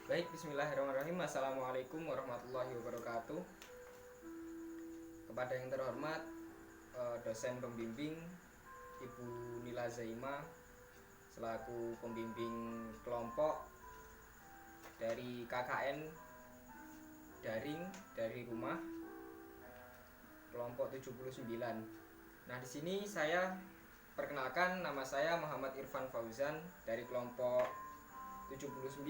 Baik, bismillahirrahmanirrahim. Assalamualaikum warahmatullahi wabarakatuh. Kepada yang terhormat dosen pembimbing Ibu Nila Zaima selaku pembimbing kelompok dari KKN daring dari rumah kelompok 79. Nah, di sini saya perkenalkan, nama saya Muhammad Irfan Fauzan dari kelompok 79.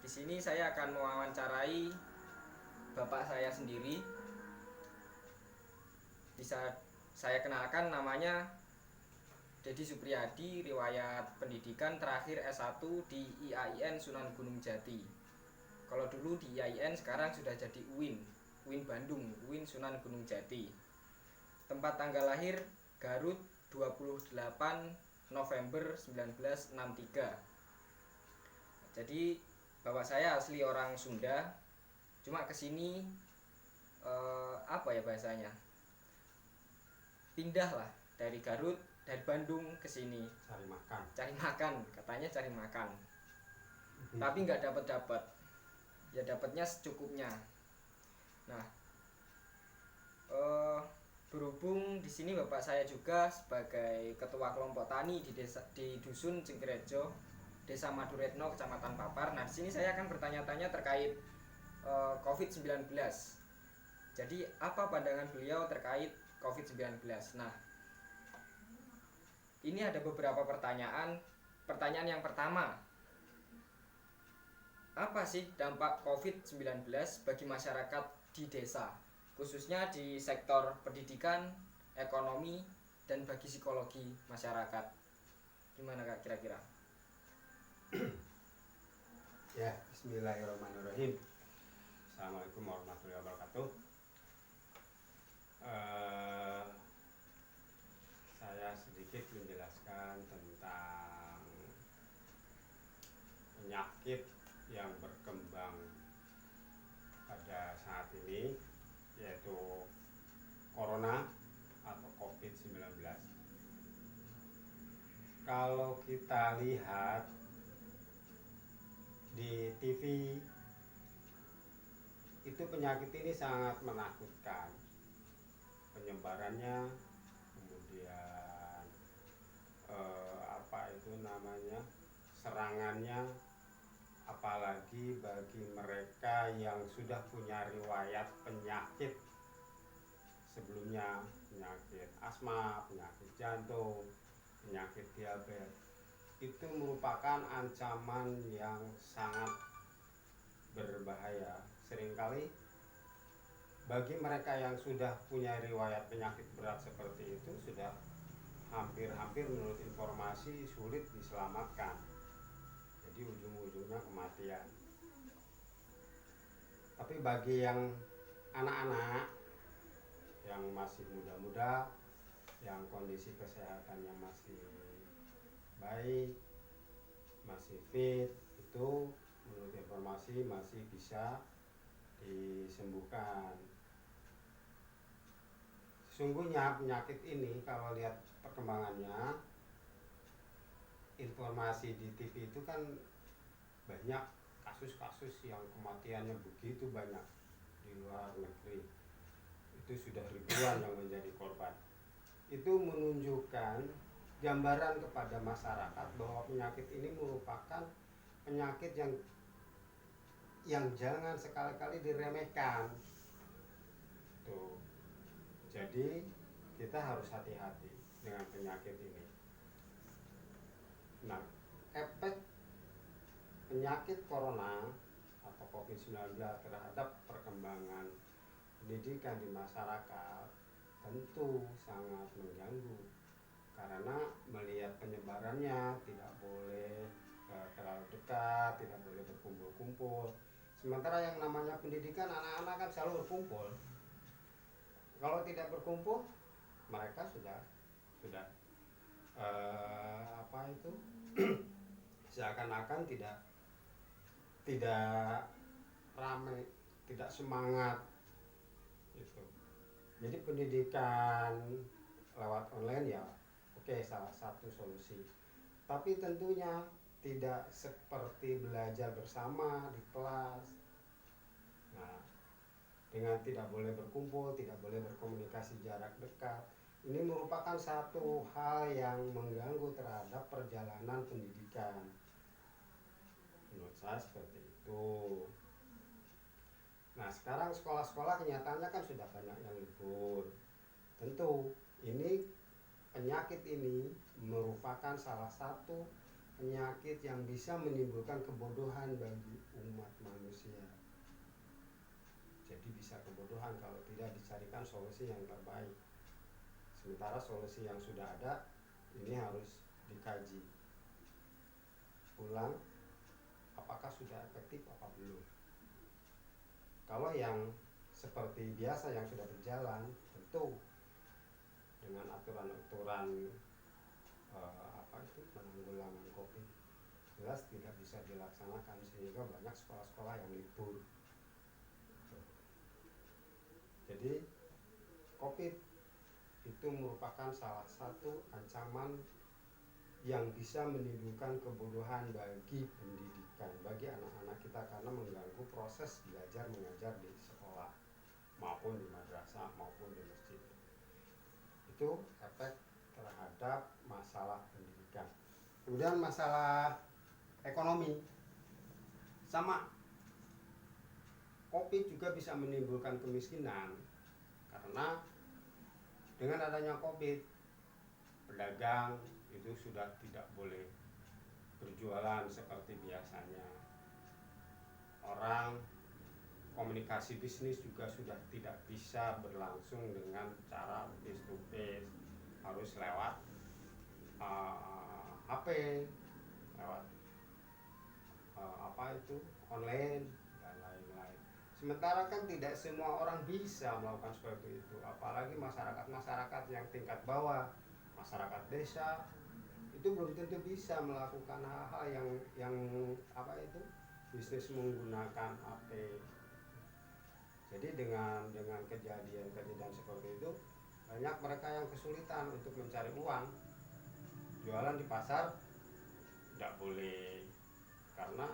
Di sini saya akan mewawancarai bapak saya sendiri. Bisa saya kenalkan, namanya Dedi Supriyadi, riwayat pendidikan terakhir S1 di IAIN Sunan Gunung Jati. Kalau dulu di IAIN, sekarang sudah jadi UIN Bandung, UIN Sunan Gunung Jati. Tempat tanggal lahir Garut 28 November 1963. Jadi bapak saya asli orang Sunda, cuma kesini apa ya bahasanya, pindah lah dari Garut, dari Bandung ke sini cari makan, katanya cari makan. Tapi nggak dapat, ya dapatnya secukupnya. Nah, berhubung di sini bapak saya juga sebagai ketua kelompok tani di dusun Cengkerejo, Desa Maduretno, Kecamatan Papar. Nah, di sini saya akan bertanya-tanya terkait COVID-19. Jadi, apa pandangan beliau terkait COVID-19? Nah, ini ada beberapa pertanyaan. Pertanyaan yang pertama, apa sih dampak COVID-19 bagi masyarakat di desa, khususnya di sektor pendidikan, ekonomi, dan bagi psikologi masyarakat? Gimana Kak kira-kira? Ya, bismillahirrahmanirrahim. Assalamualaikum warahmatullahi wabarakatuh. Saya sedikit menjelaskan tentang penyakit yang berkembang pada saat ini, yaitu Corona atau COVID-19. Kalau kita lihat di TV, itu penyakit ini sangat menakutkan. Penyebarannya, kemudian serangannya, apalagi bagi mereka yang sudah punya riwayat penyakit sebelumnya, penyakit asma, penyakit jantung, penyakit diabetes, itu merupakan ancaman yang sangat berbahaya. Seringkali bagi mereka yang sudah punya riwayat penyakit berat seperti itu, sudah hampir-hampir menurut informasi sulit diselamatkan. Jadi ujung-ujungnya kematian. Tapi bagi yang anak-anak yang masih muda-muda, yang kondisi kesehatannya masih baik, masih fit, itu menurut informasi masih bisa disembuhkan. Sesungguhnya penyakit ini kalau lihat perkembangannya, informasi di TV itu kan banyak kasus-kasus yang kematiannya begitu banyak di luar negeri. Itu sudah ribuan yang menjadi korban. Itu menunjukkan gambaran kepada masyarakat bahwa penyakit ini merupakan penyakit yang jangan sekali-kali diremehkan. Tuh. Jadi kita harus hati-hati dengan penyakit ini. Nah, efek penyakit corona atau COVID-19 terhadap perkembangan pendidikan di masyarakat tentu sangat mengganggu, karena melihat penyebarannya tidak boleh terlalu dekat, tidak boleh berkumpul-kumpul. Sementara yang namanya pendidikan, anak-anak kan selalu berkumpul. Kalau tidak berkumpul, mereka sudah seakan-akan tidak ramai, tidak semangat itu. Jadi pendidikan lewat online ya oke, salah satu solusi. Tapi tentunya tidak seperti belajar bersama di kelas. Nah, dengan tidak boleh berkumpul, tidak boleh berkomunikasi jarak dekat, ini merupakan satu hal yang mengganggu terhadap perjalanan pendidikan. Menurut saya seperti itu. Nah, sekarang sekolah-sekolah kenyataannya kan sudah banyak yang libur. Tentu ini penyakit ini merupakan salah satu penyakit yang bisa menimbulkan kebodohan bagi umat manusia. Jadi bisa kebodohan kalau tidak dicarikan solusi yang terbaik. Sementara solusi yang sudah ada ini harus dikaji ulang apakah sudah efektif apa belum. Kalau yang seperti biasa yang sudah berjalan, tentu dengan aturan-aturan penanggulangan COVID jelas tidak bisa dilaksanakan, sehingga banyak sekolah-sekolah yang libur. Jadi COVID itu merupakan salah satu ancaman yang bisa menimbulkan kebodohan bagi pendidikan, bagi anak-anak kita, karena mengganggu proses belajar mengajar di sekolah maupun di madrasah maupun di masjid. Itu efek terhadap masalah pendidikan. Kemudian masalah ekonomi, sama. COVID juga bisa menimbulkan kemiskinan, karena dengan adanya COVID, pedagang itu sudah tidak boleh berjualan seperti biasanya. Orang komunikasi bisnis juga sudah tidak bisa berlangsung dengan cara face to face, harus lewat HP, lewat online dan lain-lain. Sementara kan tidak semua orang bisa melakukan seperti itu, apalagi masyarakat yang tingkat bawah, masyarakat desa, itu belum tentu bisa melakukan hal-hal yang bisnis menggunakan HP. Jadi dengan kejadian seperti itu, banyak mereka yang kesulitan untuk mencari uang. Jualan di pasar tidak boleh, karena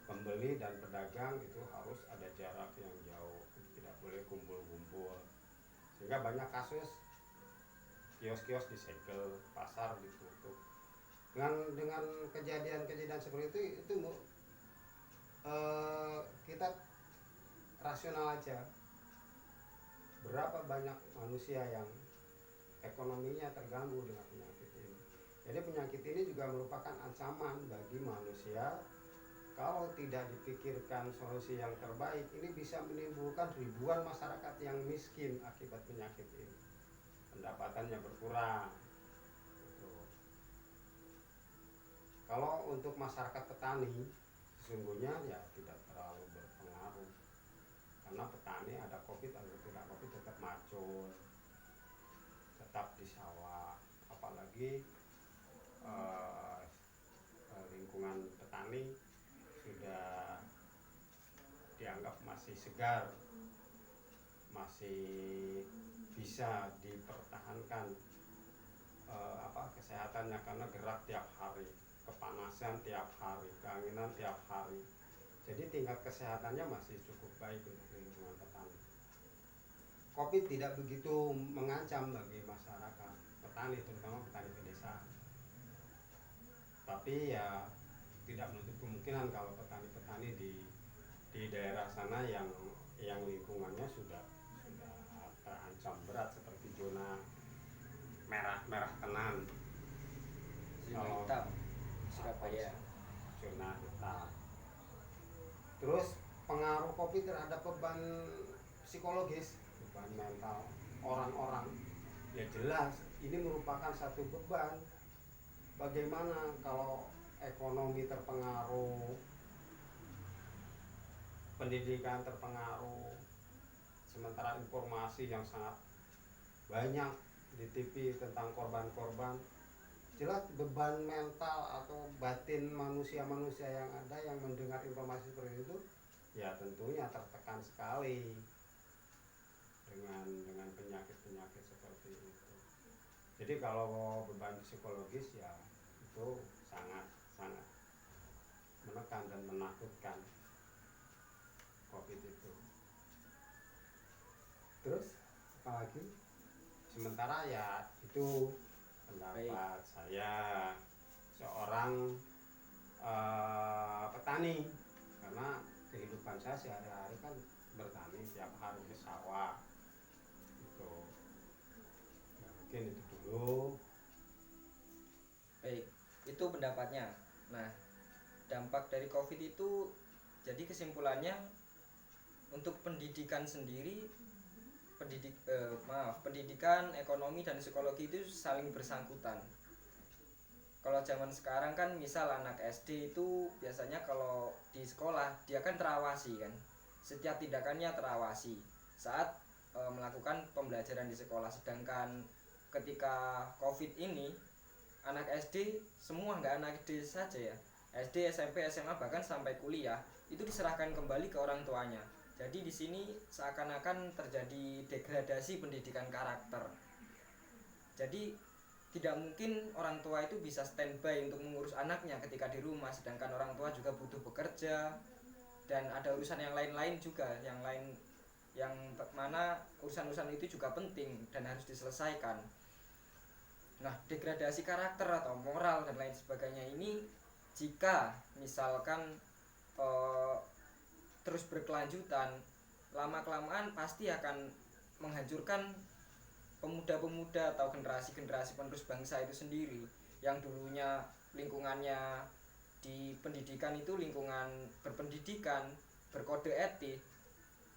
pembeli dan pedagang itu harus ada jarak yang jauh, tidak boleh kumpul-kumpul, sehingga banyak kasus kios-kios disegel, pasar ditutup. Dengan kejadian seperti itu kita rasional aja, berapa banyak manusia yang ekonominya terganggu dengan penyakit ini. Jadi penyakit ini juga merupakan ancaman bagi manusia. Kalau tidak dipikirkan solusi yang terbaik, ini bisa menimbulkan ribuan masyarakat yang miskin akibat penyakit ini, pendapatannya berkurang. Kalau untuk masyarakat petani, sesungguhnya ya tidak terlalu berpengaruh, karena petani ada COVID atau tidak COVID tetap macul, tetap di sawah. Apalagi lingkungan petani sudah dianggap masih segar, masih bisa dipertahankan kesehatannya, karena gerak tiap hari, kepanasan tiap hari, keanginan tiap hari. Jadi tingkat kesehatannya masih cukup baik untuk lingkungan petani. COVID tidak begitu mengancam bagi masyarakat petani, terutama petani pedesaan. Tapi ya tidak menutup kemungkinan kalau petani-petani di daerah sana yang lingkungannya sudah terancam berat, seperti zona merah tenan, zona hitam Surabaya, zona hitam. Terus pengaruh COVID terhadap beban psikologis, beban mental orang-orang, ya jelas ini merupakan satu beban. Bagaimana kalau ekonomi terpengaruh, pendidikan terpengaruh, sementara informasi yang sangat banyak di TV tentang korban-korban, jelas beban mental atau batin manusia-manusia yang ada yang mendengar informasi seperti itu, ya tentunya tertekan sekali dengan penyakit-penyakit seperti itu. Jadi kalau beban psikologis ya itu sangat menekan dan menakutkan COVID itu. Terus apalagi? Sementara ya itu pendapat saya seorang petani, karena kehidupan saya sehari-hari kan bertani, tiap hari ke sawah itu. Ya, mungkin itu dulu. Baik, itu pendapatnya. Nah, dampak dari COVID itu, jadi kesimpulannya untuk pendidikan sendiri, pendidikan, ekonomi dan psikologi itu saling bersangkutan. Kalau zaman sekarang kan misal anak SD itu biasanya kalau di sekolah dia kan terawasi kan, setiap tindakannya terawasi saat melakukan pembelajaran di sekolah. Sedangkan ketika COVID ini anak SD semua, nggak anak SD saja ya, SD, SMP, SMA bahkan sampai kuliah itu diserahkan kembali ke orang tuanya. Jadi di sini seakan-akan terjadi degradasi pendidikan karakter. Jadi tidak mungkin orang tua itu bisa standby untuk mengurus anaknya ketika di rumah, sedangkan orang tua juga butuh bekerja dan ada urusan yang lain-lain juga, yang mana urusan-urusan itu juga penting dan harus diselesaikan. Nah, degradasi karakter atau moral dan lain sebagainya ini jika misalkan terus berkelanjutan, lama-kelamaan pasti akan menghancurkan pemuda-pemuda atau generasi-generasi penerus bangsa itu sendiri, yang dulunya lingkungannya di pendidikan itu lingkungan berpendidikan, berkode etik,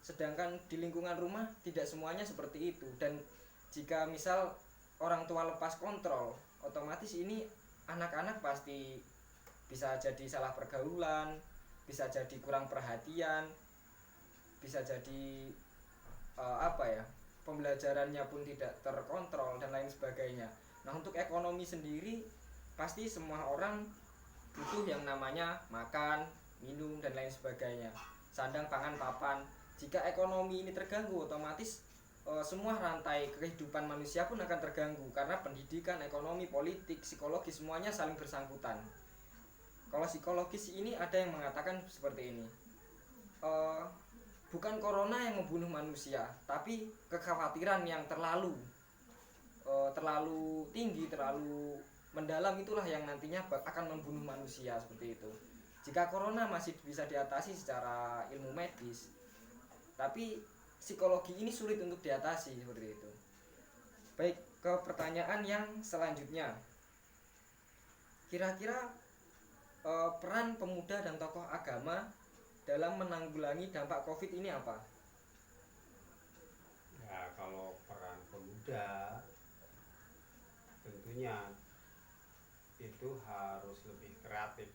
sedangkan di lingkungan rumah tidak semuanya seperti itu. Dan jika misal orang tua lepas kontrol, otomatis ini anak-anak pasti bisa jadi salah pergaulan, bisa jadi kurang perhatian, bisa jadi pembelajarannya pun tidak terkontrol dan lain sebagainya. Nah, untuk ekonomi sendiri pasti semua orang butuh yang namanya makan, minum dan lain sebagainya, sandang, pangan, papan. Jika ekonomi ini terganggu, otomatis semua rantai kehidupan manusia pun akan terganggu, karena pendidikan, ekonomi, politik, psikologi semuanya saling bersangkutan. Kalau psikologis ini ada yang mengatakan seperti ini, bukan corona yang membunuh manusia, tapi kekhawatiran yang terlalu tinggi, terlalu mendalam itulah yang nantinya akan membunuh manusia, seperti itu. Jika corona masih bisa diatasi secara ilmu medis, tapi psikologi ini sulit untuk diatasi, seperti itu. Baik, ke pertanyaan yang selanjutnya. Kira-kira peran pemuda dan tokoh agama dalam menanggulangi dampak COVID ini apa? Ya, kalau peran pemuda tentunya itu harus lebih kreatif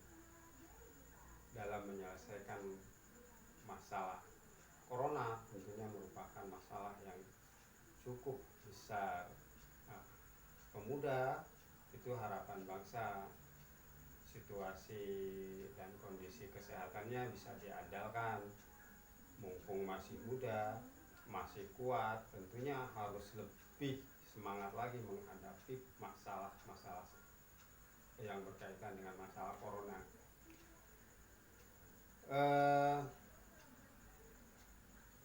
dalam menyelesaikan masalah. Corona tentunya merupakan masalah yang cukup besar. Nah, pemuda itu harapan bangsa. Situasi dan kondisi kesehatannya bisa diandalkan. Mumpung masih muda, masih kuat, tentunya harus lebih semangat lagi menghadapi masalah-masalah yang berkaitan dengan masalah corona.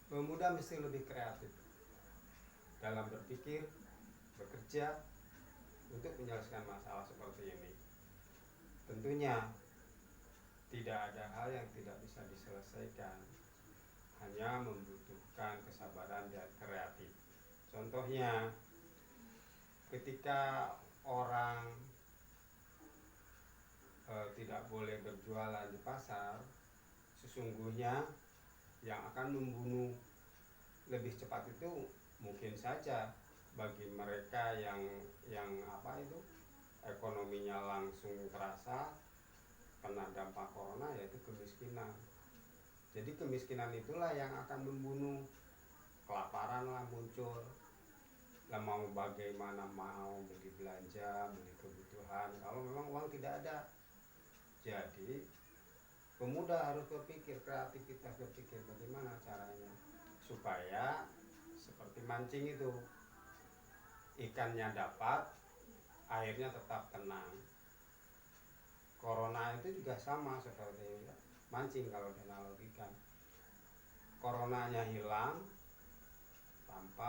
Pemuda mesti lebih kreatif dalam berpikir, bekerja untuk menyelesaikan masalah seperti ini. Tentunya tidak ada hal yang tidak bisa diselesaikan, hanya membutuhkan kesabaran dan kreatif. Contohnya, ketika orang tidak boleh berjualan di pasar, sesungguhnya yang akan membunuh lebih cepat itu mungkin saja bagi mereka yang ekonominya langsung terasa kena dampak corona, yaitu kemiskinan. Jadi kemiskinan itulah yang akan membunuh. Kelaparan lah muncul. Lah mau bagaimana mau beli belanja, beli kebutuhan kalau memang uang tidak ada. Jadi pemuda harus berpikir, kreativitas, berpikir bagaimana caranya supaya seperti mancing itu, ikannya dapat, airnya tetap tenang. corona itu juga sama seperti mancing kalau dianalogikan. Coronanya hilang tanpa